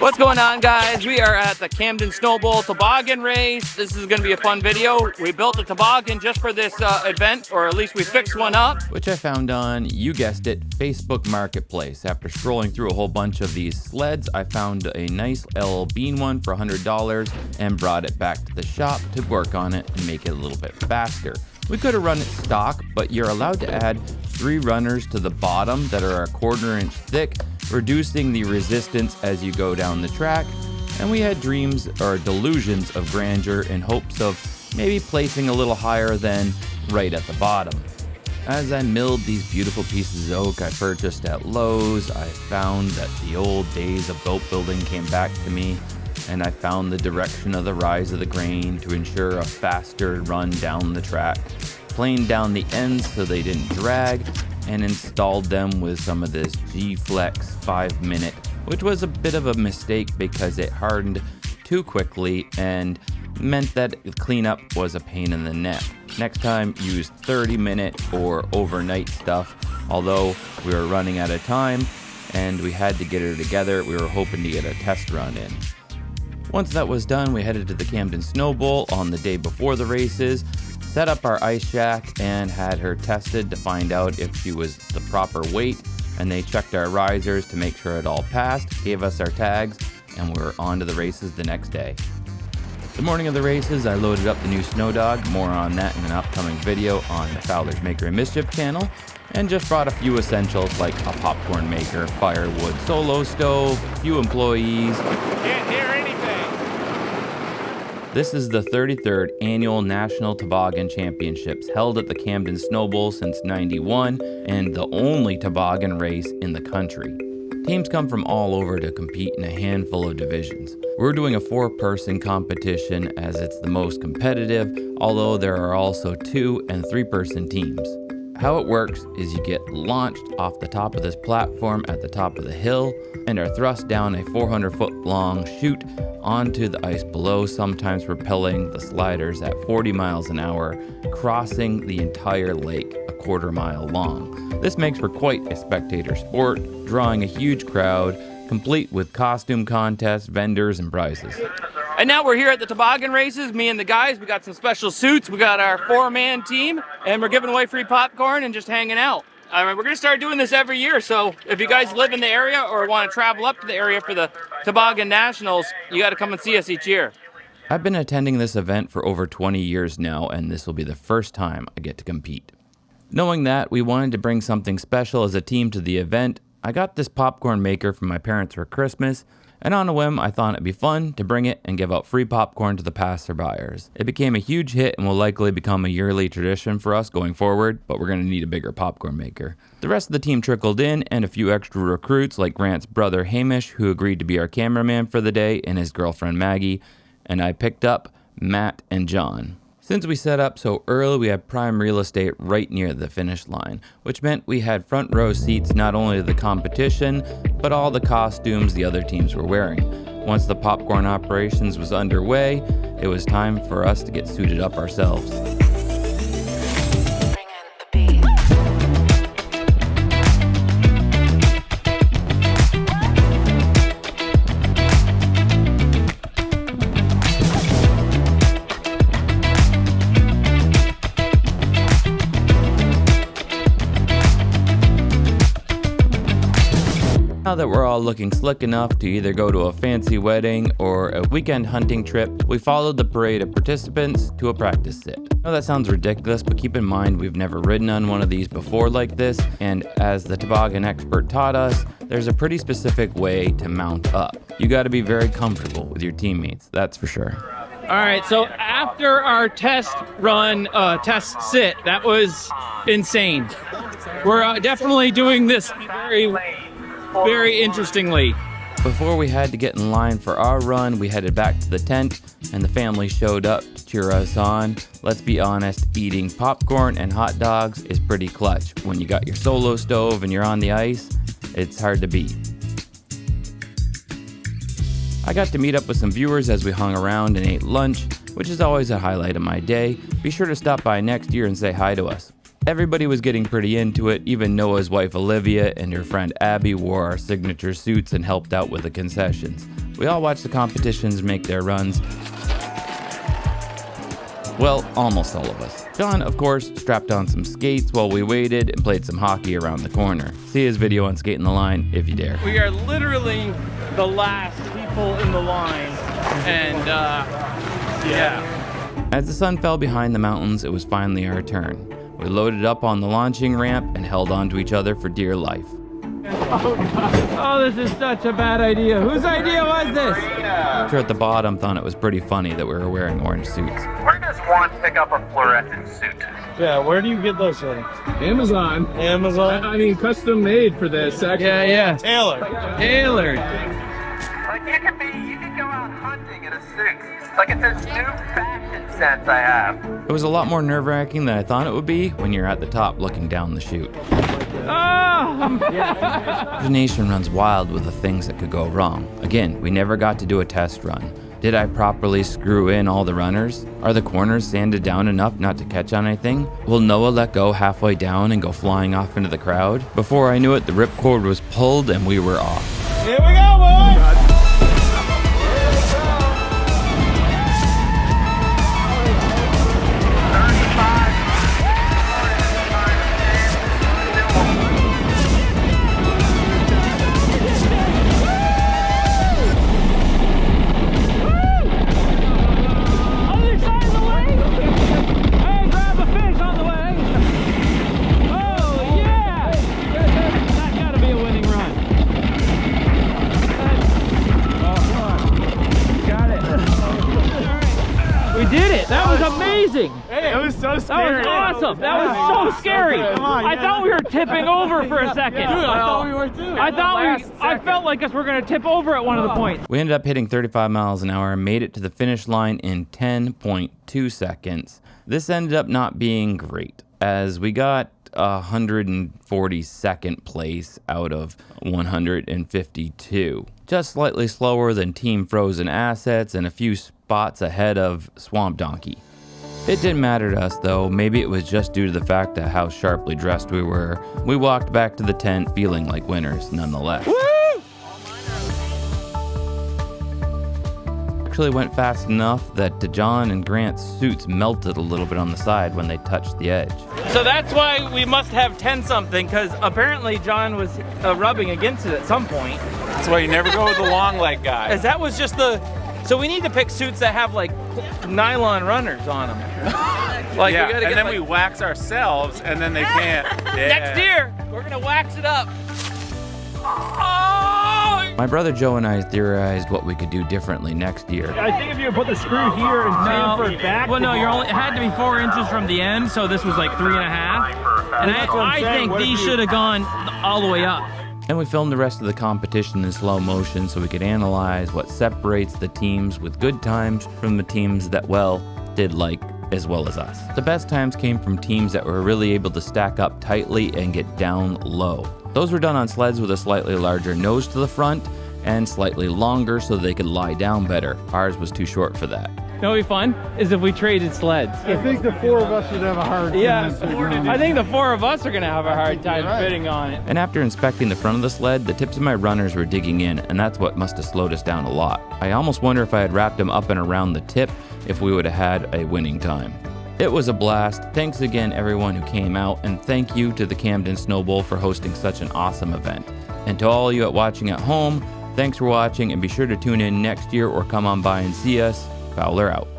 What's going on, guys? We are at the Camden Snowball Toboggan Race. This is going to be a fun video. We built a toboggan just for this event, or at least we fixed one up. Which I found on, you guessed it, Facebook Marketplace. After scrolling through a whole bunch of these sleds, I found a nice LL Bean one for $100 and brought it back to the shop to work on it and make it a little bit faster. We could have run it stock, but you're allowed to add 3 runners to the bottom that are a 1/4 inch thick, reducing the resistance as you go down the track. And we had dreams or delusions of grandeur in hopes of maybe placing a little higher than right at the bottom. As I milled these beautiful pieces of oak I purchased at Lowe's, I found that the old days of boat building came back to me, and I found the direction of the rise of the grain to ensure a faster run down the track, planed down the ends so they didn't drag, and installed them with some of this G-Flex 5-minute, which was a bit of a mistake because it hardened too quickly and meant that cleanup was a pain in the neck. Next time, use 30-minute or overnight stuff. Although we were running out of time and we had to get it together, we were hoping to get a test run in. Once that was done, we headed to the Camden Snowball on the day before the races, set up our ice shack, and had her tested to find out if she was the proper weight, and they checked our risers to make sure it all passed, gave us our tags, and we were on to the races the next day. The morning of the races, I loaded up the new Snow Dog, more on that in an upcoming video on the Fowler's Maker and Mischief channel, and just brought a few essentials like a popcorn maker, firewood solo stove, a few employees. Can't hear anything. This is the 33rd Annual National Toboggan Championships held at the Camden Snowball since '91 and the only toboggan race in the country. Teams come from all over to compete in a handful of divisions. We're doing a 4-person competition as it's the most competitive, although there are also 2- and 3-person teams. How it works is you get launched off the top of this platform at the top of the hill and are thrust down a 400-foot long chute onto the ice below, sometimes propelling the sliders at 40 miles an hour, crossing the entire lake a 1/4 mile long. This makes for quite a spectator sport, drawing a huge crowd, complete with costume contests, vendors, and prizes. And now we're here at the toboggan races, me and the guys. We got some special suits. We got our 4-man team, and we're giving away free popcorn and just hanging out. We're going to start doing this every year, so if you guys live in the area or want to travel up to the area for the Toboggan Nationals, you got to come and see us each year. I've been attending this event for over 20 years now, and this will be the first time I get to compete. Knowing that we wanted to bring something special as a team to the event, I got this popcorn maker from my parents for Christmas, and on a whim, I thought it'd be fun to bring it and give out free popcorn to the passerbyers. It became a huge hit and will likely become a yearly tradition for us going forward, but we're going to need a bigger popcorn maker. The rest of the team trickled in, and a few extra recruits like Grant's brother Hamish, who agreed to be our cameraman for the day, and his girlfriend Maggie, and I picked up Matt and John. Since we set up so early, we had prime real estate right near the finish line, which meant we had front row seats not only to the competition, but all the costumes the other teams were wearing. Once the popcorn operations was underway, it was time for us to get suited up ourselves. Now that we're all looking slick enough to either go to a fancy wedding or a weekend hunting trip, we followed the parade of participants to a practice sit. I know that sounds ridiculous, but keep in mind we've never ridden on one of these before like this, and as the toboggan expert taught us, there's a pretty specific way to mount up. You gotta be very comfortable with your teammates, that's for sure. All right, so after our test run, test sit, that was insane. We're definitely doing this very interestingly. Before we had to get in line for our run, we headed back to the tent, and the family showed up to cheer us on. Let's be honest, eating popcorn and hot dogs is pretty clutch. When you got your solo stove and you're on the ice, it's hard to beat. I got to meet up with some viewers as we hung around and ate lunch, which is always a highlight of my day. Be sure to stop by next year and say hi to us. Everybody was getting pretty into it. Even Noah's wife Olivia and her friend Abby wore our signature suits and helped out with the concessions. We all watched the competitions make their runs. Well, almost all of us. John, of course, strapped on some skates while we waited and played some hockey around the corner. See his video on Skating the Line if you dare. We are literally the last people in the line, and yeah. As the sun fell behind the mountains, it was finally our turn. We loaded up on the launching ramp and held on to each other for dear life. Oh, this is such a bad idea. Whose idea was this? Sure, at the bottom thought it was pretty funny that we were wearing orange suits. Where does one pick up a fluorescent suit? Yeah, where do you get those things? Amazon. I mean, custom made for this, actually. Yeah. Tailored. Like you could go out hunting in a suit. Like it's this new fashion sense I have. It was a lot more nerve-wracking than I thought it would be when you're at the top looking down the chute. Imagination runs wild with the things that could go wrong. Again, we never got to do a test run. Did I properly screw in all the runners? Are the corners sanded down enough not to catch on anything? Will Noah let go halfway down and go flying off into the crowd? Before I knew it, the ripcord was pulled and we were off. Here we go, boys! Hey, it was so scary. That was awesome. That was so scary. I thought we were tipping over for a second. Dude, I thought we were too. I felt like us were going to tip over at one of the points. We ended up hitting 35 miles an hour and made it to the finish line in 10.2 seconds. This ended up not being great, as we got 142nd place out of 152. Just slightly slower than Team Frozen Assets and a few spots ahead of Swamp Donkey. It didn't matter to us though. Maybe it was just due to the fact of how sharply dressed we were. We walked back to the tent feeling like winners nonetheless. Actually went fast enough that John and Grant's suits melted a little bit on the side when they touched the edge. So that's why we must have 10 something, because apparently John was rubbing against it at some point. That's why you never go with the long leg guy. As that was just the... So we need to pick suits that have like nylon runners on them. Like yeah, we gotta and get then we wax ourselves, and then they can't. Yeah. Next year, we're gonna wax it up. Oh! My brother Joe and I theorized what we could do differently next year. I think if you put the screw here and chamfer it back. Well, no, it had to be 4 inches from the end, so this was like 3.5. And I think these should have gone all the way up. And we filmed the rest of the competition in slow motion so we could analyze what separates the teams with good times from the teams that, well, did like as well as us. The best times came from teams that were really able to stack up tightly and get down low. Those were done on sleds with a slightly larger nose to the front and slightly longer so they could lie down better. Ours was too short for that. You know what would be fun? Is if we traded sleds. I think the four of us would have a hard time. Yeah, I think the 4 of us are gonna have a hard time fitting on it. And after inspecting the front of the sled, the tips of my runners were digging in, and that's what must have slowed us down a lot. I almost wonder if I had wrapped them up and around the tip if we would have had a winning time. It was a blast. Thanks again everyone who came out, and thank you to the Camden Snow Bowl for hosting such an awesome event. And to all you watching at home, thanks for watching, and be sure to tune in next year or come on by and see us. Fowler out.